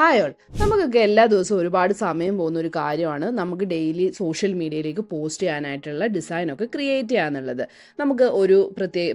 Hi all. നമുക്കൊക്കെ എല്ലാ ദിവസവും ഒരുപാട് സമയം പോകുന്ന ഒരു കാര്യമാണ് നമുക്ക് ഡെയിലി സോഷ്യൽ മീഡിയയിലേക്ക് പോസ്റ്റ് ചെയ്യാനായിട്ടുള്ള ഡിസൈനൊക്കെ ക്രിയേറ്റ് ചെയ്യാന്നുള്ളത്. നമുക്ക് ഒരു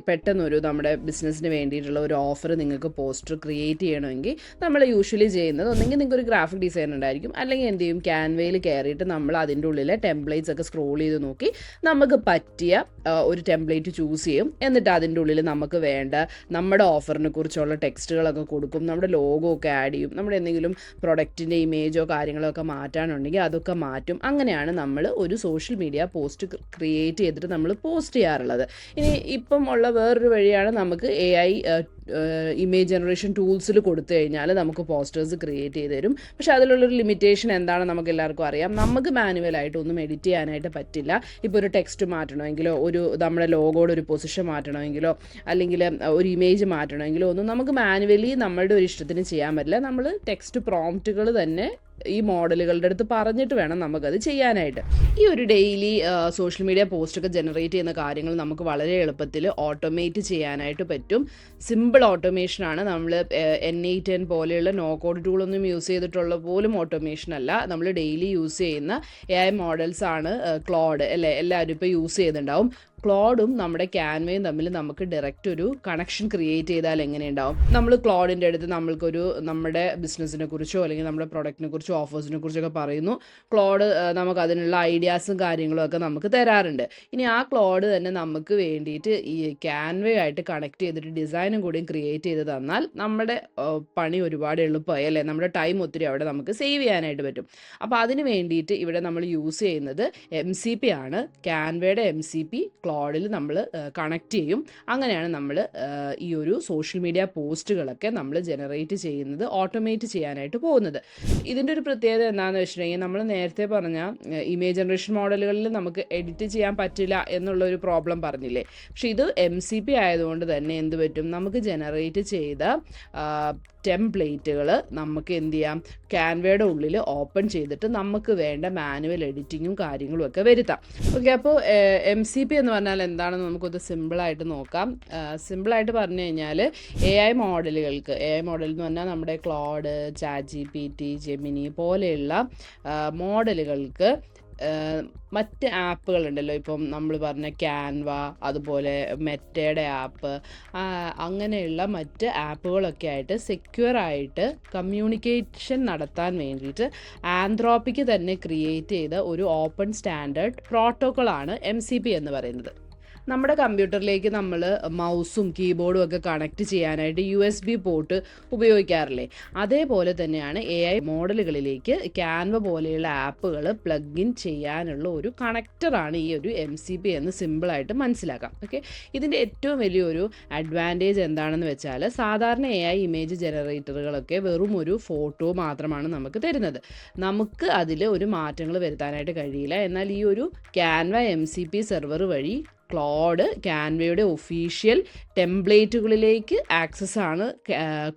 പെട്ടെന്നൊരു നമ്മുടെ ബിസിനസ്സിന് വേണ്ടിയിട്ടുള്ള ഒരു ഓഫർ നിങ്ങൾക്ക് പോസ്റ്റർ ക്രിയേറ്റ് ചെയ്യണമെങ്കിൽ നമ്മൾ യൂഷ്വലി ചെയ്യുന്നത് ഒന്നെങ്കിൽ നിങ്ങൾക്ക് ഒരു ഗ്രാഫിക് ഡിസൈൻ ഉണ്ടായിരിക്കും, അല്ലെങ്കിൽ എന്ത് ചെയ്യും, ക്യാൻവയിൽ കയറിയിട്ട് നമ്മൾ അതിൻ്റെ ഉള്ളിലെ ടെംപ്ലേറ്റ്സ് ഒക്കെ സ്ക്രോൾ ചെയ്ത് നോക്കി നമുക്ക് പറ്റിയ ഒരു ടെംപ്ലേറ്റ് ചൂസ് ചെയ്യും. എന്നിട്ട് അതിൻ്റെ ഉള്ളിൽ നമുക്ക് വേണ്ട നമ്മുടെ ഓഫറിനെ കുറിച്ചുള്ള ടെക്സ്റ്റുകളൊക്കെ കൊടുക്കും, നമ്മുടെ ലോഗോ ഒക്കെ ആഡ് ചെയ്യും, നമ്മുടെ എന്തെങ്കിലും പ്രൊഡക്റ്റിൻ്റെ ഇമേജോ കാര്യങ്ങളോ ഒക്കെ മാറ്റാനുണ്ടെങ്കിൽ അതൊക്കെ മാറ്റും. അങ്ങനെയാണ് നമ്മൾ ഒരു സോഷ്യൽ മീഡിയ പോസ്റ്റ് ക്രിയേറ്റ് ചെയ്തിട്ട് നമ്മൾ പോസ്റ്റ് ചെയ്യാറുള്ളത്. ഇനി ഇപ്പം ഉള്ള വേറൊരു വഴിയാണ്, നമുക്ക് AI ഇമേജ് ജനറേഷൻ ടൂൾസിൽ കൊടുത്തു കഴിഞ്ഞാൽ നമുക്ക് പോസ്റ്റേഴ്സ് ക്രിയേറ്റ് ചെയ്ത് തരും. പക്ഷേ അതിലുള്ളൊരു ലിമിറ്റേഷൻ എന്താണ് നമുക്ക് എല്ലാവർക്കും അറിയാം. നമുക്ക് മാനുവലായിട്ട് ഒന്നും എഡിറ്റ് ചെയ്യാനായിട്ട് പറ്റില്ല. ഇപ്പോൾ ഒരു ടെക്സ്റ്റ് മാറ്റണമെങ്കിലോ നമ്മുടെ ലോഗോയുടെ ഒരു പൊസിഷൻ മാറ്റണമെങ്കിലോ അല്ലെങ്കിൽ ഒരു ഇമേജ് മാറ്റണമെങ്കിലോ ഒന്നും നമുക്ക് മാനുവലി നമ്മളുടെ ഒരു ഇഷ്ടത്തിന് ചെയ്യാൻ പറ്റില്ല. നമ്മൾ ടെക്സ്റ്റ് പ്രോംപ്റ്റുകൾ തന്നെ ഈ മോഡലുകളുടെ അടുത്ത് പറഞ്ഞിട്ട് വേണം നമുക്കത് ചെയ്യാനായിട്ട്. ഈ ഒരു ഡെയിലി സോഷ്യൽ മീഡിയ പോസ്റ്റൊക്കെ ജനറേറ്റ് ചെയ്യുന്ന കാര്യങ്ങൾ നമുക്ക് വളരെ എളുപ്പത്തിൽ ഓട്ടോമേറ്റ് ചെയ്യാനായിട്ട് പറ്റും. സിമ്പിൾ ഓട്ടോമേഷനാണ്. നമ്മൾ N8N പോലെയുള്ള നോ കോഡ് ടൂളൊന്നും യൂസ് ചെയ്തിട്ടുള്ള പോലും ഓട്ടോമേഷൻ അല്ല. നമ്മൾ ഡെയിലി യൂസ് ചെയ്യുന്ന AI മോഡൽസ് ആണ് ക്ലോഡ് അല്ലേ, എല്ലാവരും ഇപ്പോൾ യൂസ് ചെയ്യുന്നുണ്ടാവും. ക്ലോഡും നമ്മുടെ ക്യാൻവയും തമ്മിൽ നമുക്ക് ഡയറക്റ്റ് ഒരു കണക്ഷൻ ക്രിയേറ്റ് ചെയ്താൽ എങ്ങനെയുണ്ടാവും? നമ്മൾ ക്ലോഡിൻ്റെ അടുത്ത് നമ്മുടെ ബിസിനസ്സിനെ കുറിച്ചോ അല്ലെങ്കിൽ നമ്മുടെ പ്രൊഡക്റ്റിനെ കുറിച്ചോ ഓഫേഴ്സിനെ കുറിച്ചൊക്കെ പറയുന്നു. ക്ലോഡ് നമുക്ക് അതിനുള്ള ഐഡിയാസും കാര്യങ്ങളും ഒക്കെ നമുക്ക് തരാറുണ്ട്. ഇനി ആ ക്ലോഡ് തന്നെ നമുക്ക് വേണ്ടിയിട്ട് ഈ ക്യാൻവയായിട്ട് കണക്ട് ചെയ്തിട്ട് ഡിസൈനും കൂടിയും ക്രിയേറ്റ് ചെയ്ത് തന്നാൽ നമ്മുടെ പണി ഒരുപാട് എളുപ്പമായി അല്ലേ, നമ്മുടെ ടൈം ഒത്തിരി അവിടെ നമുക്ക് സേവ് ചെയ്യാനായിട്ട് പറ്റും. അപ്പോൾ അതിന് വേണ്ടിയിട്ട് ഇവിടെ നമ്മൾ യൂസ് ചെയ്യുന്നത് MCP ആണ്. ക്യാൻവയുടെ MCP ക്ലോഡിൽ നമ്മൾ കണക്ട് ചെയ്യും. അങ്ങനെയാണ് നമ്മൾ ഈ ഒരു സോഷ്യൽ മീഡിയ പോസ്റ്റുകളൊക്കെ നമ്മൾ ജനറേറ്റ് ചെയ്യുന്നത്, ഓട്ടോമേറ്റ് ചെയ്യാനായിട്ട് പോകുന്നത്. ഇതിൻ്റെ ഒരു പ്രത്യേകത എന്താണെന്ന് വെച്ചിട്ടുണ്ടെങ്കിൽ, നമ്മൾ നേരത്തെ പറഞ്ഞ ഇമേജ് ജനറേഷൻ മോഡലുകളിൽ നമുക്ക് എഡിറ്റ് ചെയ്യാൻ പറ്റില്ല എന്നുള്ളൊരു പ്രോബ്ലം പറഞ്ഞില്ലേ. പക്ഷേ ഇത് MCP ആയതുകൊണ്ട് തന്നെ എന്ത് പറ്റും, നമുക്ക് ജനറേറ്റ് ചെയ്ത ടെംപ്ലേറ്റുകൾ നമുക്ക് എന്ത് ചെയ്യാം, ക്യാൻവയുടെ ഉള്ളിൽ ഓപ്പൺ ചെയ്തിട്ട് നമുക്ക് വേണ്ട മാനുവൽ എഡിറ്റിങ്ങും കാര്യങ്ങളും ഒക്കെ വരുത്താം. ഓക്കെ, അപ്പോൾ MCP എന്ന് പറഞ്ഞാൽ എന്താണെന്ന് നമുക്കൊന്ന് സിമ്പിളായിട്ട് നോക്കാം. സിമ്പിളായിട്ട് പറഞ്ഞു കഴിഞ്ഞാൽ AI മോഡൽ എന്ന് പറഞ്ഞാൽ നമ്മുടെ ക്ലോഡ്, ChatGPT, ജെമിനി പോലെയുള്ള മോഡലുകൾക്ക് മറ്റ് ആപ്പുകളുണ്ടല്ലോ, ഇപ്പം നമ്മൾ പറഞ്ഞ ക്യാൻവ, അതുപോലെ മെറ്റയുടെ ആപ്പ്, അങ്ങനെയുള്ള മറ്റ് ആപ്പുകളൊക്കെ ആയിട്ട് സെക്യൂറായിട്ട് കമ്മ്യൂണിക്കേഷൻ നടത്താൻ വേണ്ടിയിട്ട് ആന്ത്രോപ്പിക്ക് തന്നെ ക്രിയേറ്റ് ചെയ്ത ഒരു ഓപ്പൺ സ്റ്റാൻഡേർഡ് പ്രോട്ടോക്കോളാണ് MCP എന്ന് പറയുന്നത്. നമ്മുടെ കമ്പ്യൂട്ടറിലേക്ക് നമ്മൾ മൗസും കീബോർഡും ഒക്കെ കണക്ട് ചെയ്യാനായിട്ട് USB പോർട്ട് ഉപയോഗിക്കാറില്ലേ, അതേപോലെ തന്നെയാണ് AI മോഡലുകളിലേക്ക് ക്യാൻവ പോലെയുള്ള ആപ്പുകൾ പ്ലഗ് ഇൻ ചെയ്യാനുള്ള ഒരു കണക്ടറാണ് ഈ ഒരു MCP എന്ന് സിമ്പിളായിട്ട് മനസ്സിലാക്കാം. ഓക്കെ, ഇതിൻ്റെ ഏറ്റവും വലിയൊരു അഡ്വാൻറ്റേജ് എന്താണെന്ന് വെച്ചാൽ, സാധാരണ AI ഇമേജ് ജനറേറ്ററുകളൊക്കെ വെറും ഒരു ഫോട്ടോ മാത്രമാണ് നമുക്ക് തരുന്നത്. നമുക്ക് അതിൽ ഒരു മാറ്റങ്ങൾ വരുത്താനായിട്ട് കഴിയില്ല. എന്നാൽ ഈ ഒരു ക്യാൻവ MCP സെർവർ വഴി ക്ലോഡ് ക്യാൻവയുടെ ഒഫീഷ്യൽ ടെംപ്ലേറ്റുകളിലേക്ക് ആക്സസ് ആണ്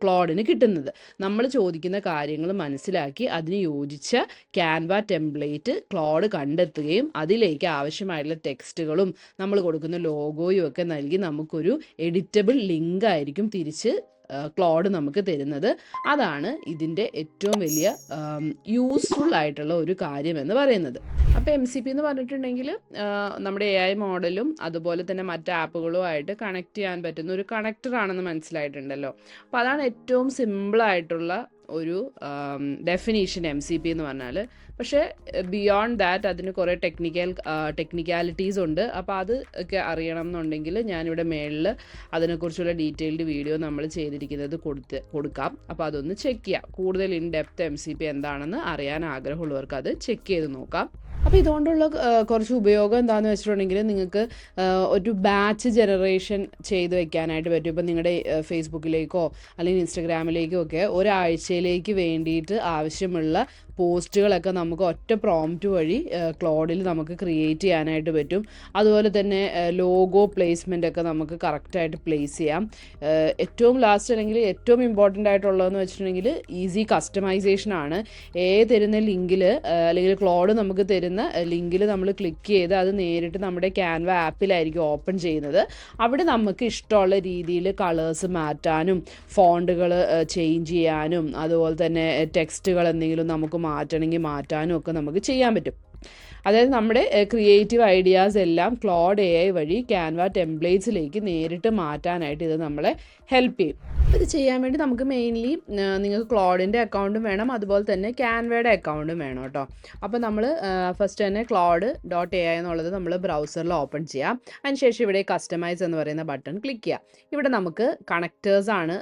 ക്ലോഡിന് കിട്ടുന്നത്. നമ്മൾ ചോദിക്കുന്ന കാര്യങ്ങൾ മനസ്സിലാക്കി അതിന് യോജിച്ച ക്യാൻവ ടെംപ്ലേറ്റ് ക്ലോഡ് കണ്ടെത്തുകയും അതിലേക്ക് ആവശ്യമായിട്ടുള്ള ടെക്സ്റ്റുകളും നമ്മൾ കൊടുക്കുന്ന ലോഗോയും ഒക്കെ നൽകി നമുക്കൊരു എഡിറ്റബിൾ ലിങ്ക് ആയിരിക്കും തിരിച്ച് ക്ലോഡ് നമുക്ക് തരുന്നത്. അതാണ് ഇതിൻ്റെ ഏറ്റവും വലിയ യൂസ്ഫുൾ ആയിട്ടുള്ള ഒരു കാര്യം എന്ന് പറയുന്നത്. അപ്പോൾ MCP എന്ന് പറഞ്ഞിട്ടുണ്ടെങ്കിൽ നമ്മുടെ AI മോഡലും അതുപോലെ തന്നെ മറ്റ് ആപ്പുകളുമായിട്ട് കണക്ട് ചെയ്യാൻ പറ്റുന്ന ഒരു കണക്ടറാണെന്ന് മനസ്സിലായിട്ടുണ്ടല്ലോ. അപ്പോൾ അതാണ് ഏറ്റവും സിമ്പിളായിട്ടുള്ള ഒരു ഡെഫിനീഷൻ MCP എന്ന് പറഞ്ഞാൽ. പക്ഷേ ബിയോണ്ട് ദാറ്റ് അതിന് കുറേ ടെക്നിക്കാലിറ്റീസ് ഉണ്ട്. അപ്പോൾ അത് ഒക്കെ അറിയണം എന്നുണ്ടെങ്കിൽ ഞാനിവിടെ മേളിൽ അതിനെക്കുറിച്ചുള്ള ഡീറ്റെയിൽഡ് വീഡിയോ നമ്മൾ ചെയ്തിരിക്കുന്നത് കൊടുക്കാം. അപ്പോൾ അതൊന്ന് ചെക്ക് ചെയ്യാം. കൂടുതൽ ഇൻ ഡെപ്ത് MCP എന്താണെന്ന് അറിയാൻ ആഗ്രഹമുള്ളവർക്ക് അത് ചെക്ക് ചെയ്ത് നോക്കാം. അപ്പോൾ ഇതുകൊണ്ടുള്ള കുറച്ച് ഉപയോഗം എന്താണെന്ന് വെച്ചിട്ടുണ്ടെങ്കിൽ, നിങ്ങൾക്ക് ഒരു ബാച്ച് ജനറേഷൻ ചെയ്ത് വെക്കാനായിട്ട് പറ്റും. ഇപ്പം നിങ്ങളുടെ ഫേസ്ബുക്കിലേക്കോ അല്ലെങ്കിൽ ഇൻസ്റ്റഗ്രാമിലേക്കോ ഒക്കെ ഒരാഴ്ചയിലേക്ക് വേണ്ടിയിട്ട് ആവശ്യമുള്ള പോസ്റ്റുകളൊക്കെ നമുക്ക് ഒറ്റ പ്രോംപ്റ്റ് വഴി ക്ലോഡിൽ നമുക്ക് ക്രിയേറ്റ് ചെയ്യാനായിട്ട് പറ്റും. അതുപോലെ തന്നെ ലോഗോ പ്ലേസ്മെൻ്റ് ഒക്കെ നമുക്ക് കറക്റ്റായിട്ട് പ്ലേസ് ചെയ്യാം. ഏറ്റവും ലാസ്റ്റ് അല്ലെങ്കിൽ ഏറ്റവും ഇമ്പോർട്ടൻ്റ് ആയിട്ടുള്ളതെന്ന് വെച്ചിട്ടുണ്ടെങ്കിൽ ഈസി കസ്റ്റമൈസേഷനാണ്. തരുന്ന ലിങ്കിൽ അല്ലെങ്കിൽ ക്ലോഡ് നമുക്ക് തരുന്ന ലിങ്കിൽ നമ്മൾ ക്ലിക്ക് ചെയ്ത് അത് നേരിട്ട് നമ്മുടെ ക്യാൻവ ആപ്പിലായിരിക്കും ഓപ്പൺ ചെയ്യുന്നത്. അവിടെ നമുക്ക് ഇഷ്ടമുള്ള രീതിയിൽ കളേഴ്സ് മാറ്റാനും ഫോണ്ടുകൾ ചേഞ്ച് ചെയ്യാനും അതുപോലെ തന്നെ ടെക്സ്റ്റുകൾ എന്തെങ്കിലും നമുക്ക് മാറ്റണമെങ്കിൽ മാറ്റാനും ഒക്കെ നമുക്ക് ചെയ്യാൻ പറ്റും. അതായത് നമ്മുടെ ക്രിയേറ്റീവ് ഐഡിയാസ് എല്ലാം ക്ലോഡ് AI വഴി ക്യാൻവ ടെംപ്ലേറ്റ്സിലേക്ക് നേരിട്ട് മാറ്റാനായിട്ട് ഇത് നമ്മളെ ഹെൽപ്പ് ചെയ്യും. ഇത് ചെയ്യാൻ വേണ്ടി നമുക്ക് മെയിൻലി നിങ്ങൾക്ക് ക്ലോഡിൻ്റെ അക്കൗണ്ടും വേണം, അതുപോലെ തന്നെ ക്യാൻവയുടെ അക്കൗണ്ടും വേണം കേട്ടോ. അപ്പോൾ നമ്മൾ ഫസ്റ്റ് തന്നെ cloud.ai എന്നുള്ളത് നമ്മൾ ബ്രൗസറിൽ ഓപ്പൺ ചെയ്യാം. അതിനുശേഷം ഇവിടെ കസ്റ്റമൈസ് എന്ന് പറയുന്ന ബട്ടൺ ക്ലിക്ക് ചെയ്യാം. ഇവിടെ നമുക്ക് കണക്റ്റേഴ്സാണ്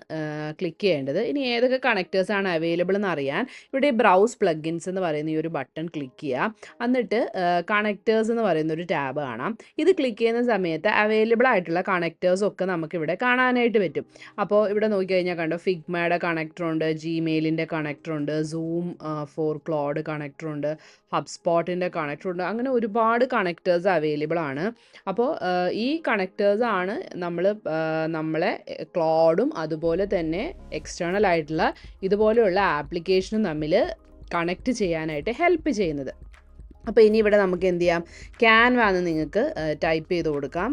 ക്ലിക്ക് ചെയ്യേണ്ടത്. ഇനി ഏതൊക്കെ കണക്റ്റേഴ്സാണ് അവൈലബിൾ എന്ന് അറിയാൻ ഇവിടെ ബ്രൗസ് പ്ലഗിൻസ് എന്ന് പറയുന്ന ഈ ഒരു ബട്ടൺ ക്ലിക്ക് ചെയ്യുക. എന്നിട്ട് കണക്റ്റേഴ്സ് എന്ന് പറയുന്ന ഒരു ടാബ് കാണാം. ഇത് ക്ലിക്ക് ചെയ്യുന്ന സമയത്ത് അവൈലബിൾ ആയിട്ടുള്ള കണക്റ്റേഴ്സ് ഒക്കെ നമുക്കിവിടെ കാണാനായിട്ട് പറ്റും. അപ്പോൾ ഇവിടെ നോക്കിക്കഴിഞ്ഞാൽ കണ്ടോ, ഫിഗ്മയുടെ കണക്ടറുണ്ട്, ജിമെയിലിൻ്റെ കണക്ടറുണ്ട്, സൂം ഫോർ ക്ലോഡ് കണക്ടറുണ്ട്, ഹബ്സ്പോട്ടിൻ്റെ കണക്ടറുണ്ട്. അങ്ങനെ ഒരുപാട് കണക്റ്റേഴ്സ് അവൈലബിൾ ആണ്. അപ്പോൾ ഈ കണക്റ്റേഴ്സ് ആണ് നമ്മളെ ക്ലോഡും അതുപോലെ തന്നെ എക്സ്റ്റേണൽ ആയിട്ടുള്ള ഇതുപോലെയുള്ള ആപ്ലിക്കേഷനും തമ്മിൽ കണക്റ്റ് ചെയ്യാനായിട്ട് ഹെൽപ്പ് ചെയ്യുന്നത്. അപ്പോൾ ഇനി ഇവിടെ നമുക്ക് എന്ത് ചെയ്യാം, ക്യാൻവ എന്ന് നിങ്ങൾക്ക് ടൈപ്പ് ചെയ്ത് കൊടുക്കാം.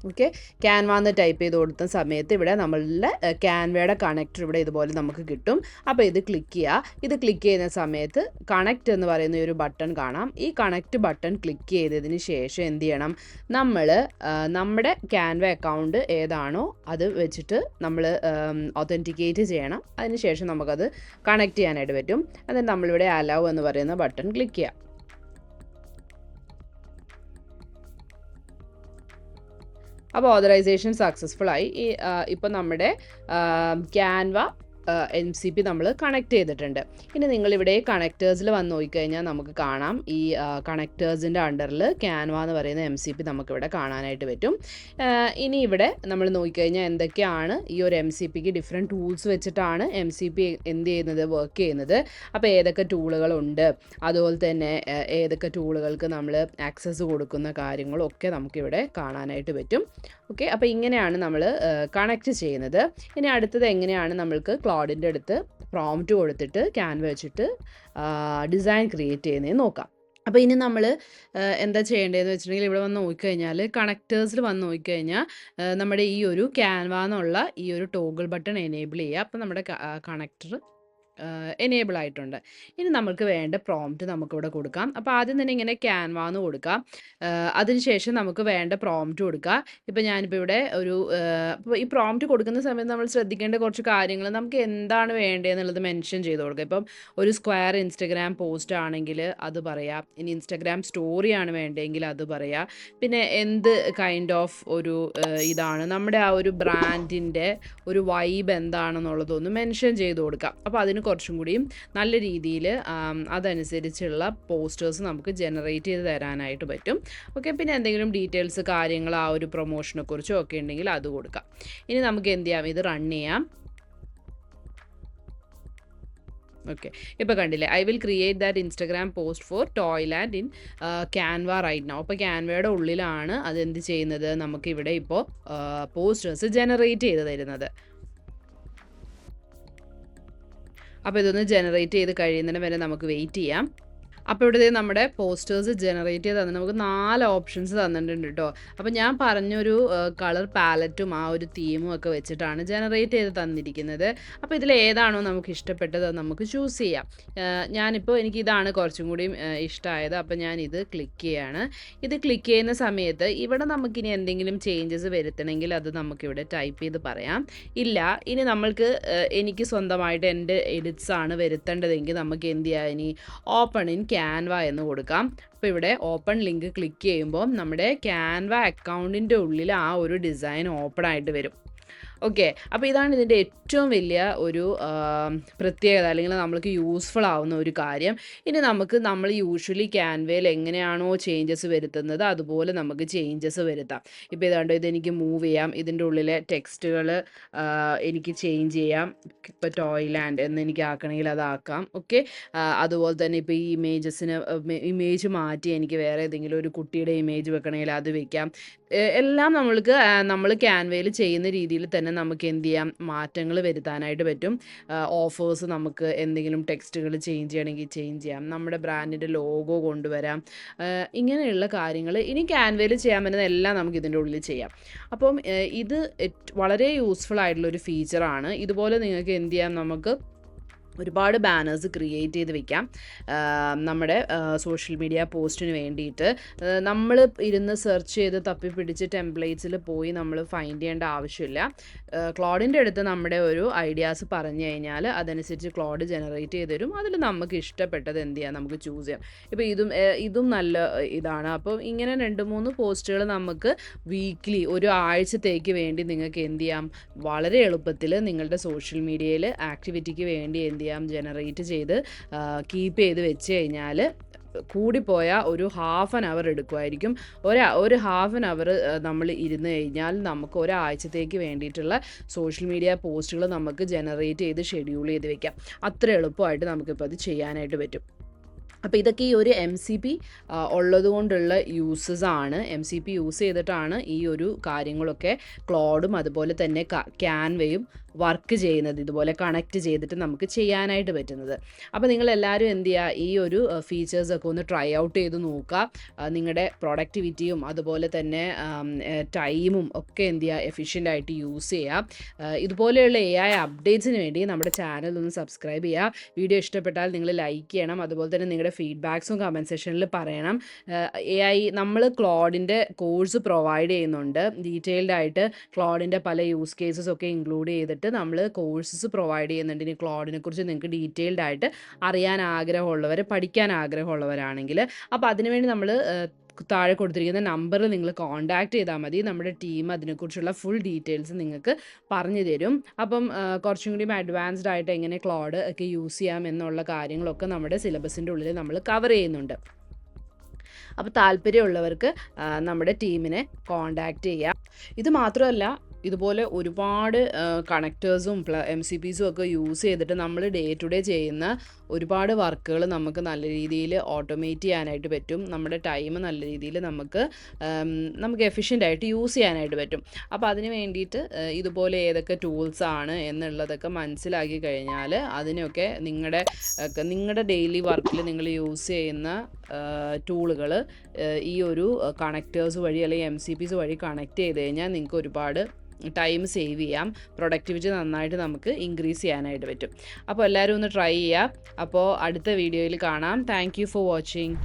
ഓക്കെ, ക്യാൻവ എന്ന് ടൈപ്പ് ചെയ്ത് കൊടുത്ത സമയത്ത് ഇവിടെ നമ്മളുടെ ക്യാൻവയുടെ കണക്ടർ ഇവിടെ ഇതുപോലെ നമുക്ക് കിട്ടും. അപ്പോൾ ഇത് ക്ലിക്ക് ചെയ്യുക. ഇത് ക്ലിക്ക് ചെയ്യുന്ന സമയത്ത് കണക്റ്റ് എന്ന് പറയുന്ന ഒരു ബട്ടൺ കാണാം. ഈ കണക്റ്റ് ബട്ടൺ ക്ലിക്ക് ചെയ്തതിന് ശേഷം എന്ത് ചെയ്യണം, നമ്മുടെ ക്യാൻവ അക്കൗണ്ട് ഏതാണോ അത് വെച്ചിട്ട് നമ്മൾ ഒതൻറ്റിക്കേറ്റ് ചെയ്യണം. അതിന് ശേഷം നമുക്കത് കണക്റ്റ് ചെയ്യാനായിട്ട് പറ്റും. അതിന് നമ്മളിവിടെ അലൗ എന്ന് പറയുന്ന ബട്ടൺ ക്ലിക്ക് ചെയ്യാം. അപ്പോൾ ഓതറൈസേഷൻ സക്സസ്ഫുൾ ആയി. ഇപ്പോൾ നമ്മുടെ ക്യാൻവ MCP നമ്മൾ കണക്ട് ചെയ്തിട്ടുണ്ട്. ഇനി നിങ്ങളിവിടെ കണക്റ്റേഴ്സിൽ വന്ന് നോക്കിക്കഴിഞ്ഞാൽ നമുക്ക് കാണാം ഈ കണക്റ്റേഴ്സിൻ്റെ അണ്ടറിൽ ക്യാൻവ എന്ന് പറയുന്ന MCP നമുക്കിവിടെ കാണാനായിട്ട് പറ്റും. ഇനി ഇവിടെ നമ്മൾ നോക്കിക്കഴിഞ്ഞാൽ എന്തൊക്കെയാണ് ഈ ഒരു MCPക്ക് ഡിഫറെൻറ്റ് ടൂൾസ് വെച്ചിട്ടാണ് MCP എന്ത് ചെയ്യുന്നത്, വർക്ക് ചെയ്യുന്നത്. അപ്പോൾ ഏതൊക്കെ ടൂളുകളുണ്ട്, അതുപോലെ തന്നെ ഏതൊക്കെ ടൂളുകൾക്ക് നമ്മൾ ആക്സസ് കൊടുക്കുന്ന കാര്യങ്ങളൊക്കെ നമുക്കിവിടെ കാണാനായിട്ട് പറ്റും. ഓക്കെ, അപ്പോൾ ഇങ്ങനെയാണ് നമ്മൾ കണക്റ്റ് ചെയ്യുന്നത്. ഇനി അടുത്തത് എങ്ങനെയാണ് നമ്മൾക്ക് ക്ലോഡിൻ്റെ അടുത്ത് പ്രോംപ്റ്റ് കൊടുത്തിട്ട് ക്യാൻവ വെച്ചിട്ട് ഡിസൈൻ ക്രിയേറ്റ് ചെയ്യുന്നതെന്ന് നോക്കാം. അപ്പോൾ ഇനി നമ്മൾ എന്താ ചെയ്യേണ്ടതെന്ന് വെച്ചിട്ടുണ്ടെങ്കിൽ ഇവിടെ വന്ന് നോക്കിക്കഴിഞ്ഞാൽ കണക്റ്റേഴ്സിൽ വന്ന് നോക്കിക്കഴിഞ്ഞാൽ നമ്മുടെ ഈ ഒരു ക്യാൻവ എന്നുള്ള ഈ ഒരു ടോഗിൾ ബട്ടൺ എനേബിൾ ചെയ്യുക. അപ്പോൾ നമ്മുടെ കണക്ടർ എനേബിൾ ആയിട്ടുണ്ട്. ഇനി നമുക്ക് വേണ്ട പ്രോംപ്റ്റ് നമുക്കിവിടെ കൊടുക്കാം. അപ്പോൾ ആദ്യം തന്നെ ഇങ്ങനെ ക്യാൻവ എന്ന് കൊടുക്കാം. അതിനുശേഷം നമുക്ക് വേണ്ട പ്രോംപ്റ്റ് കൊടുക്കുക. ഇപ്പോൾ ഞാനിപ്പോൾ ഇവിടെ ഇപ്പോൾ ഈ പ്രോംപ്റ്റ് കൊടുക്കുന്ന സമയത്ത് നമ്മൾ ശ്രദ്ധിക്കേണ്ട കുറച്ച് കാര്യങ്ങൾ, നമുക്ക് എന്താണ് വേണ്ടതെന്നുള്ളത് മെൻഷൻ ചെയ്ത് കൊടുക്കുക. ഇപ്പം ഒരു സ്ക്വയർ ഇൻസ്റ്റഗ്രാം പോസ്റ്റ് ആണെങ്കിൽ അത് പറയാം. ഇനി ഇൻസ്റ്റഗ്രാം സ്റ്റോറിയാണ് വേണ്ടതെങ്കിൽ അത് പറയാം. പിന്നെ എന്ത് കൈൻഡ് ഓഫ് ഒരു ഇതാണ് നമ്മുടെ ആ ഒരു ബ്രാൻഡിൻ്റെ ഒരു വൈബ് എന്താണെന്നുള്ളതൊന്ന് മെൻഷൻ ചെയ്ത് കൊടുക്കാം. അപ്പോൾ അതിന് കുറച്ചും കൂടിയും നല്ല രീതിയിൽ അതനുസരിച്ചുള്ള പോസ്റ്റേഴ്സ് നമുക്ക് ജനറേറ്റ് ചെയ്ത് തരാനായിട്ട് പറ്റും. ഓക്കെ, പിന്നെ എന്തെങ്കിലും ഡീറ്റെയിൽസ് കാര്യങ്ങൾ ആ ഒരു പ്രൊമോഷനെ കുറിച്ചോ ഒക്കെ ഉണ്ടെങ്കിൽ അത് കൊടുക്കാം. ഇനി നമുക്ക് എന്ത് ചെയ്യാം, ഇത് റൺ ചെയ്യാം. ഓക്കെ, ഇപ്പോൾ കണ്ടില്ലേ, I will create that Instagram post for Toyland in Canva right now. അപ്പോൾ ക്യാൻവയുടെ ഉള്ളിലാണ് അതെന്ത് ചെയ്യുന്നത്, നമുക്കിവിടെ ഇപ്പോൾ പോസ്റ്റേഴ്സ് ജനറേറ്റ് ചെയ്ത് തരുന്നത്. അപ്പോൾ ഇതൊന്ന് ജനറേറ്റ് ചെയ്ത് കഴിയുന്നതിന് വരെ നമുക്ക് വെയിറ്റ് ചെയ്യാം. അപ്പോൾ ഇവിടെ നമ്മുടെ പോസ്റ്റേഴ്സ് ജനറേറ്റ് ചെയ്ത് തന്നെ നമുക്ക് 4 ഓപ്ഷൻസ് തന്നിട്ടുണ്ട് കേട്ടോ. അപ്പോൾ ഞാൻ പറഞ്ഞൊരു കളർ പാലറ്റും ആ ഒരു തീമും ഒക്കെ വെച്ചിട്ടാണ് ജനറേറ്റ് ചെയ്ത് തന്നിരിക്കുന്നത്. അപ്പോൾ ഇതിൽ ഏതാണോ നമുക്ക് ഇഷ്ടപ്പെട്ടത് അത് നമുക്ക് ചൂസ് ചെയ്യാം. ഞാനിപ്പോൾ എനിക്കിതാണ് കുറച്ചും കൂടി ഇഷ്ടമായത്. അപ്പോൾ ഞാൻ ഇത് ക്ലിക്ക് ചെയ്യാണ്. ഇത് ക്ലിക്ക് ചെയ്യുന്ന സമയത്ത് ഇവിടെ നമുക്കിനി എന്തെങ്കിലും ചേഞ്ചസ് വരുത്തണമെങ്കിൽ അത് നമുക്കിവിടെ ടൈപ്പ് ചെയ്ത് പറയാം. ഇല്ല, ഇനി എനിക്ക് സ്വന്തമായിട്ട് എൻ്റെ എഡിറ്റ്സ് ആണ് വരുത്തേണ്ടതെങ്കിൽ നമുക്ക് എന്ത് ചെയ്യാം, ഇനി ഓപ്പൺ ഇൻ ക്യാൻവ എന്ന് കൊടുക്കാം. അപ്പോൾ ഇവിടെ ഓപ്പൺ ലിങ്ക് ക്ലിക്ക് ചെയ്യുമ്പോൾ നമ്മുടെ ക്യാൻവ അക്കൗണ്ടിൻ്റെ ഉള്ളിൽ ആ ഒരു ഡിസൈൻ ഓപ്പൺ ആയിട്ട് വരും. ഓക്കെ. അപ്പോൾ ഇതാണ് ഇതിൻ്റെ ഏറ്റവും വലിയ ഒരു പ്രത്യേകത, അല്ലെങ്കിൽ നമ്മൾക്ക് യൂസ്ഫുൾ ആവുന്ന ഒരു കാര്യം. ഇനി നമ്മൾ യൂഷ്വലി ക്യാൻവയിൽ എങ്ങനെയാണോ ചേഞ്ചസ് വരുത്തുന്നത് അതുപോലെ നമുക്ക് ചേഞ്ചസ് വരുത്താം. ഇപ്പോൾ ഏതാണ്ട് ഇതെനിക്ക് മൂവ് ചെയ്യാം, ഇതിൻ്റെ ഉള്ളിലെ ടെക്സ്റ്റുകൾ എനിക്ക് ചേഞ്ച് ചെയ്യാം. ഇപ്പോൾ ടോയ്ലാൻഡ് എന്ന് എനിക്ക് ആക്കണമെങ്കിൽ അതാക്കാം. ഓക്കെ. അതുപോലെ തന്നെ ഇപ്പോൾ ഈ ഇമേജ് മാറ്റി എനിക്ക് വേറെ ഏതെങ്കിലും ഒരു കുട്ടിയുടെ ഇമേജ് വെക്കണമെങ്കിൽ അത് വെക്കാം. എല്ലാം നമ്മൾ ക്യാൻവയിൽ ചെയ്യുന്ന രീതിയിൽ തന്നെ നമുക്ക് എന്ത് ചെയ്യാം, മാറ്റങ്ങൾ വരുത്താനായിട്ട് പറ്റും. ഓഫേഴ്സ് നമുക്ക് എന്തെങ്കിലും ടെക്സ്റ്റുകൾ ചേഞ്ച് ചെയ്യണമെങ്കിൽ ചേഞ്ച് ചെയ്യാം. നമ്മുടെ ബ്രാൻഡിൻ്റെ ലോഗോ കൊണ്ടുവരാം. ഇങ്ങനെയുള്ള കാര്യങ്ങൾ ഇനി ക്യാൻവയിൽ ചെയ്യാൻ പറ്റുന്ന എല്ലാം നമുക്ക് ഇതിൻ്റെ ഉള്ളിൽ ചെയ്യാം. അപ്പം ഇത് വളരെ യൂസ്ഫുൾ ആയിട്ടുള്ളൊരു ഫീച്ചറാണ്. ഇതുപോലെ നിങ്ങൾക്ക് എന്ത് ചെയ്യാം, നമുക്ക് ഒരുപാട് ബാനേഴ്സ് ക്രിയേറ്റ് ചെയ്ത് വെക്കാം നമ്മുടെ സോഷ്യൽ മീഡിയ പോസ്റ്റിന് വേണ്ടിയിട്ട്. നമ്മൾ ഇരുന്ന് സെർച്ച് ചെയ്ത് തപ്പിപ്പിടിച്ച് ടെംപ്ലേറ്റ്സിൽ പോയി നമ്മൾ ഫൈൻഡ് ചെയ്യേണ്ട ആവശ്യമില്ല. ക്ലോഡിൻ്റെ അടുത്ത് നമ്മുടെ ഒരു ഐഡിയാസ് പറഞ്ഞു കഴിഞ്ഞാൽ അതനുസരിച്ച് ക്ലോഡ് ജനറേറ്റ് ചെയ്ത് തരും. അതിൽ നമുക്ക് ഇഷ്ടപ്പെട്ടത് എന്ത് ചെയ്യാം, നമുക്ക് ചൂസ് ചെയ്യാം. ഇപ്പോൾ ഇതും നല്ല ഇതാണ്. അപ്പോൾ ഇങ്ങനെ 2-3 പോസ്റ്റുകൾ നമുക്ക് വീക്ക്ലി, ഒരു ആഴ്ചത്തേക്ക് വേണ്ടി നിങ്ങൾക്ക് എന്ത് ചെയ്യാം, വളരെ എളുപ്പത്തിൽ നിങ്ങളുടെ സോഷ്യൽ മീഡിയയിൽ ആക്ടിവിറ്റിക്ക് വേണ്ടി എന്ത് ചെയ്യാം, ജനറേറ്റ് ചെയ്ത് കീപ്പ് ചെയ്ത് വെച്ച് കഴിഞ്ഞാൽ കൂടിപ്പോയാൽ ഒരു ഹാഫ് ആൻ അവർ എടുക്കുമായിരിക്കും. ഒരു ഹാഫ് ആൻ അവർ നമ്മൾ ഇരുന്ന് കഴിഞ്ഞാൽ നമുക്ക് ഒരാഴ്ചത്തേക്ക് വേണ്ടിയിട്ടുള്ള സോഷ്യൽ മീഡിയ പോസ്റ്റുകൾ നമുക്ക് ജനറേറ്റ് ചെയ്ത് ഷെഡ്യൂൾ ചെയ്ത് വെക്കാം. അത്ര എളുപ്പമായിട്ട് നമുക്കിപ്പോൾ അത് ചെയ്യാനായിട്ട് പറ്റും. അപ്പോൾ ഇതൊക്കെ ഈ ഒരു MCP ഉള്ളതുകൊണ്ടുള്ള യൂസസ് ആണ്. MCP യൂസ് ചെയ്തിട്ടാണ് ഈ ഒരു കാര്യങ്ങളൊക്കെ ക്ലോഡും അതുപോലെ തന്നെ ക്യാൻവയും വർക്ക് ചെയ്യുന്നത്, ഇതുപോലെ കണക്റ്റ് ചെയ്തിട്ട് നമുക്ക് ചെയ്യാനായിട്ട് പറ്റുന്നത്. അപ്പോൾ നിങ്ങളെല്ലാവരും എന്ത് ചെയ്യുക, ഈ ഒരു ഫീച്ചേഴ്സൊക്കെ ഒന്ന് ട്രൈ ഔട്ട് ചെയ്ത് നോക്കുക. നിങ്ങളുടെ പ്രൊഡക്ടിവിറ്റിയും അതുപോലെ തന്നെ ടൈമും ഒക്കെ എന്ത് ചെയ്യുക, എഫിഷ്യൻ്റായിട്ട് യൂസ് ചെയ്യുക. ഇതുപോലെയുള്ള AI അപ്ഡേറ്റ്സിന് വേണ്ടി നമ്മുടെ ചാനൽ ഒന്ന് സബ്സ്ക്രൈബ് ചെയ്യുക. വീഡിയോ ഇഷ്ടപ്പെട്ടാൽ നിങ്ങൾ ലൈക്ക് ചെയ്യണം. അതുപോലെ തന്നെ നിങ്ങളുടെ ഫീഡ്ബാക്സും കമൻറ്റ് സെക്ഷനിൽ പറയണം. നമ്മൾ ക്ലോഡിൻ്റെ കോഴ്സ് പ്രൊവൈഡ് ചെയ്യുന്നുണ്ട്. ഡീറ്റെയിൽഡ് ആയിട്ട് ക്ലോഡിൻ്റെ പല യൂസ് കേസസ് ഒക്കെ ഇൻക്ലൂഡ് ചെയ്തിട്ട് നമ്മൾ കോഴ്സസ് പ്രൊവൈഡ് ചെയ്യുന്നുണ്ട്. ഇനി ക്ലോഡിനെ കുറിച്ച് നിങ്ങൾക്ക് ഡീറ്റെയിൽഡ് ആയിട്ട് അറിയാൻ ആഗ്രഹമുള്ളവർ, പഠിക്കാൻ ആഗ്രഹമുള്ളവരാണെങ്കിൽ അപ്പോൾ അതിനുവേണ്ടി നമ്മൾ താഴെ കൊടുത്തിരിക്കുന്ന നമ്പറിൽ നിങ്ങൾ കോൺടാക്റ്റ് ചെയ്താൽ മതി. നമ്മുടെ ടീം അതിനെക്കുറിച്ചുള്ള ഫുൾ ഡീറ്റെയിൽസ് നിങ്ങൾക്ക് പറഞ്ഞു തരും. അപ്പം കുറച്ചും കൂടി അഡ്വാൻസ്ഡ് ആയിട്ട് എങ്ങനെ ക്ലോഡ് ഒക്കെ യൂസ് ചെയ്യാം എന്നുള്ള കാര്യങ്ങളൊക്കെ നമ്മുടെ സിലബസിൻ്റെ ഉള്ളിൽ നമ്മൾ കവർ ചെയ്യുന്നുണ്ട്. അപ്പോൾ താല്പര്യമുള്ളവർക്ക് നമ്മുടെ ടീമിനെ കോൺടാക്റ്റ് ചെയ്യാം. ഇത് മാത്രമല്ല, ഇതുപോലെ ഒരുപാട് കണക്റ്റേഴ്സും MCPസും ഒക്കെ യൂസ് ചെയ്തിട്ട് നമ്മൾ ഡേ ടു ഡേ ചെയ്യുന്ന ഒരുപാട് വർക്കുകൾ നമുക്ക് നല്ല രീതിയിൽ ഓട്ടോമേറ്റ് ചെയ്യാനായിട്ട് പറ്റും. നമ്മുടെ ടൈം നല്ല രീതിയിൽ നമുക്ക് എഫിഷ്യൻ്റായിട്ട് യൂസ് ചെയ്യാനായിട്ട് പറ്റും. അപ്പോൾ അതിന് വേണ്ടിയിട്ട് ഇതുപോലെ ഏതൊക്കെ ടൂൾസാണ് എന്നുള്ളതൊക്കെ മനസ്സിലാക്കി കഴിഞ്ഞാൽ അതിനൊക്കെ നിങ്ങളുടെ ഡെയിലി വർക്കിൽ നിങ്ങൾ യൂസ് ചെയ്യുന്ന ടൂളുകൾ ഈ ഒരു കണക്റ്റേഴ്സ് വഴി അല്ലെങ്കിൽ MCPs വഴി കണക്ട് ചെയ്ത് കഴിഞ്ഞാൽ നിങ്ങൾക്ക് ഒരുപാട് ടൈം സേവ് ചെയ്യാം. പ്രൊഡക്ടിവിറ്റി നന്നായിട്ട് നമുക്ക് ഇൻക്രീസ് ചെയ്യാനായിട്ട് പറ്റും. അപ്പോൾ എല്ലാവരും ഒന്ന് ട്രൈ ചെയ്യുക. അപ്പോൾ അടുത്ത വീഡിയോയിൽ കാണാം. Thank you for watching.